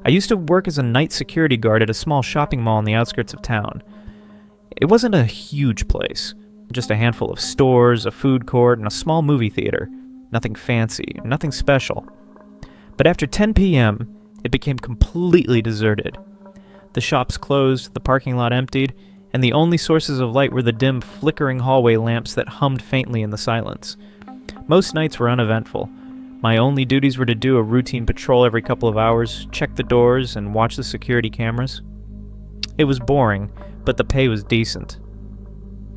I used to work as a night security guard at a small shopping mall on the outskirts of town. It wasn't a huge place, just a handful of stores, a food court, and a small movie theater. Nothing fancy, nothing special. But after 10 p.m., it became completely deserted. The shops closed, the parking lot emptied, and the only sources of light were the dim, flickering hallway lamps that hummed faintly in the silence. Most nights were uneventful. My only duties were to do a routine patrol every couple of hours, check the doors, and watch the security cameras. It was boring, but the pay was decent.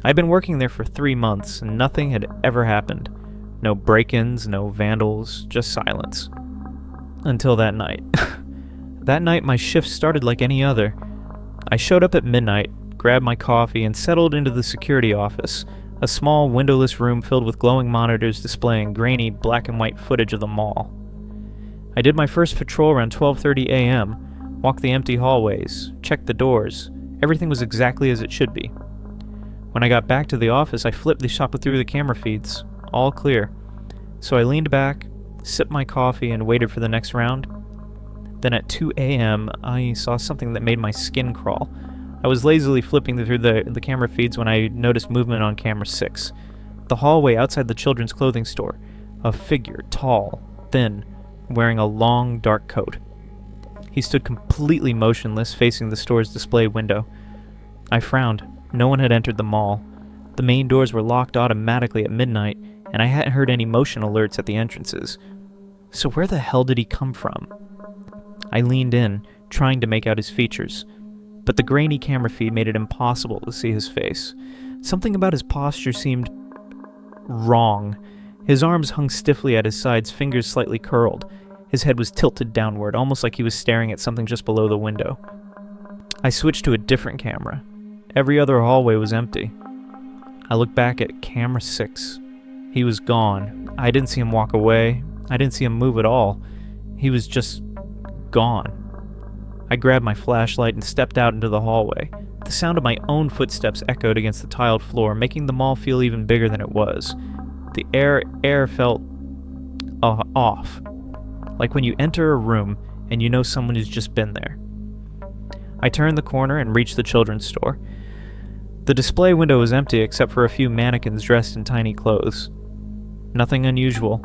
I'd been working there for 3 months, and nothing had ever happened. No break-ins, no vandals, just silence. Until that night. That night, my shift started like any other. I showed up at midnight, grabbed my coffee, and settled into the security office, a small, windowless room filled with glowing monitors displaying grainy, black and white footage of the mall. I did my first patrol around 12:30 a.m., walked the empty hallways, checked the doors. Everything was exactly as it should be. When I got back to the office, I flipped the shop through the camera feeds. All clear. So I leaned back, sipped my coffee, and waited for the next round. Then at 2 a.m., I saw something that made my skin crawl. I was lazily flipping through the camera feeds when I noticed movement on camera 6. The hallway outside the children's clothing store. A figure, tall, thin, wearing a long, dark coat. He stood completely motionless, facing the store's display window. I frowned. No one had entered the mall. The main doors were locked automatically at midnight, and I hadn't heard any motion alerts at the entrances. So where the hell did he come from? I leaned in, trying to make out his features, but the grainy camera feed made it impossible to see his face. Something about his posture seemed wrong. His arms hung stiffly at his sides, fingers slightly curled. His head was tilted downward, almost like he was staring at something just below the window. I switched to a different camera. Every other hallway was empty. I looked back at camera 6. He was gone. I didn't see him walk away. I didn't see him move at all. He was just gone. I grabbed my flashlight and stepped out into the hallway. The sound of my own footsteps echoed against the tiled floor, making the mall feel even bigger than it was. The air felt off, like when you enter a room and you know someone has just been there. I turned the corner and reached the children's store. The display window was empty except for a few mannequins dressed in tiny clothes. Nothing unusual.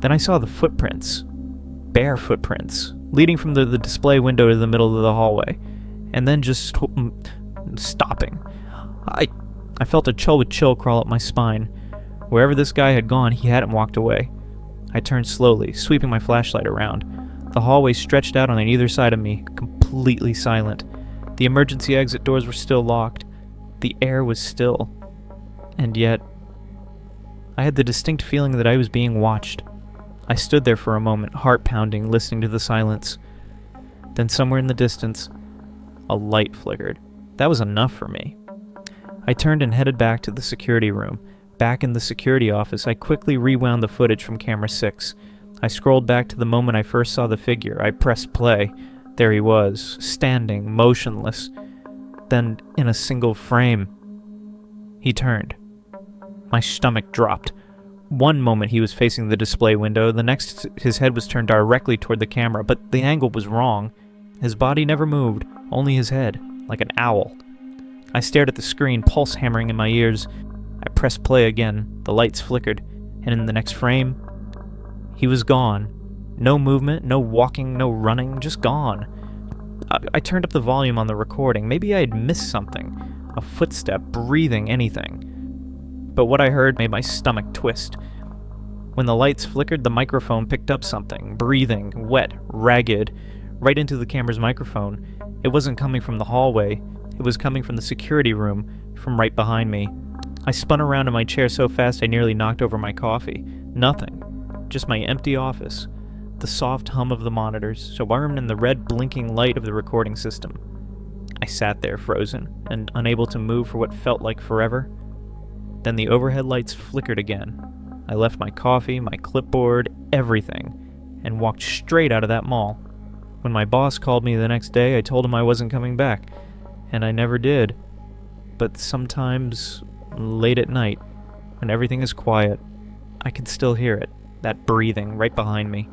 Then I saw the footprints. Bare footprints, leading from the display window to the middle of the hallway, and then just stopping. I felt a chill crawl up my spine. Wherever this guy had gone, he hadn't walked away. I turned slowly, sweeping my flashlight around. The hallway stretched out on either side of me, completely silent. The emergency exit doors were still locked. The air was still. And yet, I had the distinct feeling that I was being watched. I stood there for a moment, heart pounding, listening to the silence. Then somewhere in the distance, a light flickered. That was enough for me. I turned and headed back to the security room. Back in the security office, I quickly rewound the footage from camera 6. I scrolled back to the moment I first saw the figure. I pressed play. There he was, standing, motionless. Then, in a single frame, he turned. My stomach dropped. One moment he was facing the display window, the next his head was turned directly toward the camera, but the angle was wrong. His body never moved, only his head, like an owl. I stared at the screen, pulse hammering in my ears. I pressed play again, the lights flickered, and in the next frame, he was gone. No movement, no walking, no running, just gone. I turned up the volume on the recording. Maybe I had missed something. A footstep, breathing, anything. But what I heard made my stomach twist. When the lights flickered, the microphone picked up something, breathing, wet, ragged, right into the camera's microphone. It wasn't coming from the hallway. It was coming from the security room, from right behind me. I spun around in my chair so fast I nearly knocked over my coffee. Nothing. Just my empty office. The soft hum of the monitors, so warm in the red blinking light of the recording system. I sat there frozen, and unable to move for what felt like forever. Then the overhead lights flickered again. I left my coffee, my clipboard, everything, and walked straight out of that mall. When my boss called me the next day, I told him I wasn't coming back, and I never did. But sometimes, late at night, when everything is quiet, I can still hear it, that breathing right behind me.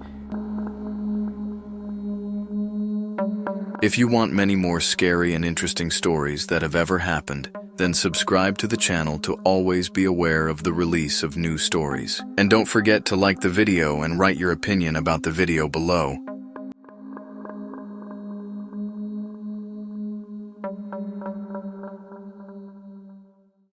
If you want many more scary and interesting stories that have ever happened, then subscribe to the channel to always be aware of the release of new stories. And don't forget to like the video and write your opinion about the video below.